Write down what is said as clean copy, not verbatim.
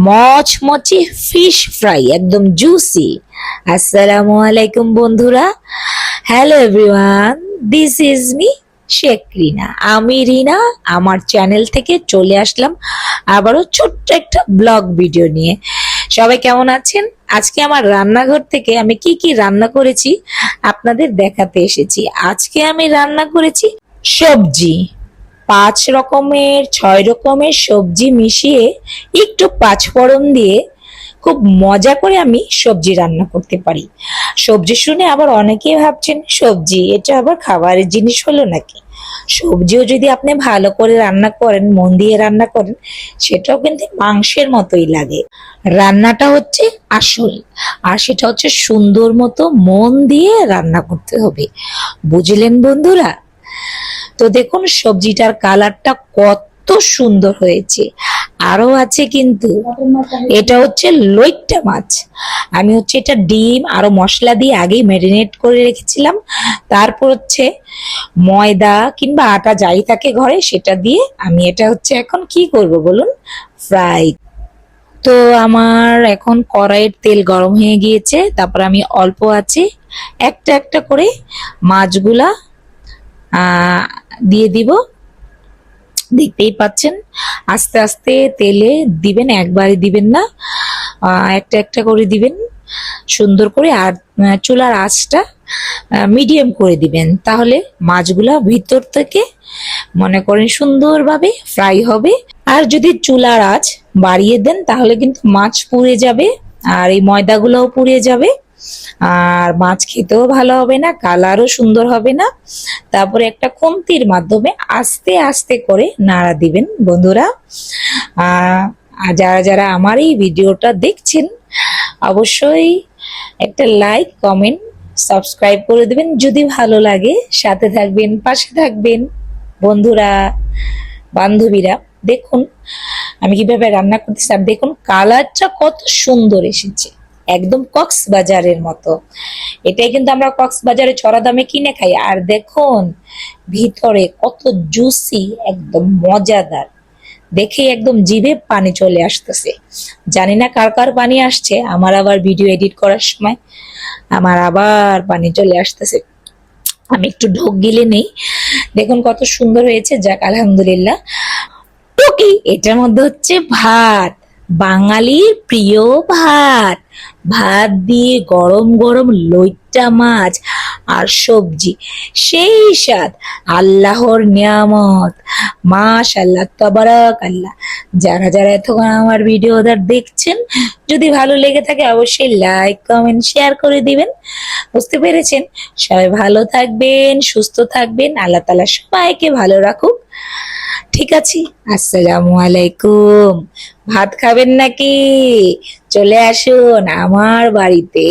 মচমচে fish fry, একদম juicy. আসসালামু আলাইকুম বন্ধুরা, hello everyone, this is me Sheikh Rina. আমি রিনা আমার চ্যানেল থেকে চলে আসলাম আবারও ছোট্ট একটা ব্লগ ভিডিও নিয়ে। সবাই কেমন আছেন? আজকে আমার রান্নাঘর থেকে আমি কি কি রান্না করেছি আপনাদের দেখাতে এসেছি। আজকে আমি রান্না করেছি সবজি, 5 রকমের 6 রকমের সবজি মিশিয়ে একটু পাঁচফোড়ন দিয়ে খুব মজা করে আমি সবজি রান্না করতে পারি। সবজি শুনে আবার অনেকেই ভাবছেন সবজি এটা আবার খাবারের জিনিস হলো নাকি। সবজিও যদি আপনি ভালো করে রান্না করেন, মন দিয়ে রান্না করেন, সেটাও কিন্তু মাংসের মতোই লাগে। রান্নাটা হচ্ছে আসল, আর সেটা হচ্ছে সুন্দর মতো মন দিয়ে রান্না করতে হবে। বুঝলেন বন্ধুরা? তো দেখুন সবজিটার কালারটা কত সুন্দর হয়েছে। আরো আছে কিন্তু, এটা হচ্ছে লইট্টা মাছ। আমি হচ্ছে এটা ডিম আরো মশলা দিয়ে আগেই ম্যারিনেট করে রেখেছিলাম। তারপর হচ্ছে ময়দা কিংবা আটা যাই থাকে ঘরে সেটা দিয়ে আমি এটা হচ্ছে এখন কি করব বলুন, ফ্রাই। তো আমার এখন কড়াইয়ের তেল গরম হয়ে গিয়েছে, তারপর আমি অল্প আছে একটা একটা করে মাছগুলা দিয়ে দিব। দেখতেই পাচ্ছেন আস্তে আস্তে তেলে দিবেন, একবারে দিবেন না, একটা একটা করে দিবেন সুন্দর করে। আর চুলার আঁচটা মিডিয়াম করে দিবেন, তাহলে মাছগুলা ভিতর থেকে মনে করেন সুন্দরভাবে ফ্রাই হবে। আর যদি চুলার আঁচ বাড়িয়ে দেন তাহলে কিন্তু মাছ পুড়ে যাবে, আর এই ময়দাগুলোও পুড়ে যাবে, আর মাছ খেতেও ভালো হবে না, কালারও সুন্দর হবে না। তারপরে একটা খুন্তির মাধ্যমে আস্তে আস্তে করে নাড়া দিবেন বন্ধুরা। আর যারা যারা আমার এই ভিডিওটা দেখছেন অবশ্যই একটা লাইক, কমেন্ট, সাবস্ক্রাইব করে দেবেন যদি ভালো লাগে। সাথে থাকবেন, পাশে থাকবেন বন্ধুরা, বান্ধবীরা। দেখুন আমি কিভাবে রান্না করতেছি, আর দেখুন কালারটা কত সুন্দর এসেছে, একদম কক্সবাজারের মতো। এটাই কিন্তু আমরা কক্সবাজারে চড়া দামে কিনে খাই। আর দেখুন ভিতরে কত জুসি, একদম মজাদার, দেখে একদম জিভে পানি চলে আসতেছে। জানি না কার কার পানি আসছে, আমার আবার ভিডিও এডিট করার সময় আমার আবার পানি চলে আসতেছে। আমি একটু ঢোক গিলে নেই। দেখুন কত সুন্দর হয়েছে, যাক আলহামদুলিল্লাহ। টুকি এটার মধ্যে হচ্ছে ভাত, বাঙালির প্রিয় ভাত। ভাত দিয়ে গরম গরম লইট্টা মাছ আর সবজি, সেই স্বাদ, আল্লাহর নিয়ামত। মাশাআল্লাহ, তাবারাক আল্লাহ। যারা যারা এতক্ষণ আমার ভিডিও দেখছেন, যদি ভালো লেগে থাকে অবশ্যই লাইক, কমেন্ট, শেয়ার করে দিবেন। বুঝতে পেরেছেন? সবাই ভালো থাকবেন, সুস্থ থাকবেন, আল্লাহ তাআলা সবাইকে ভালো রাখুক। ঠিক আছে, আসসালামু আলাইকুম। ভাত খাবেন নাকি? চলে আসুন আমার বাড়িতে।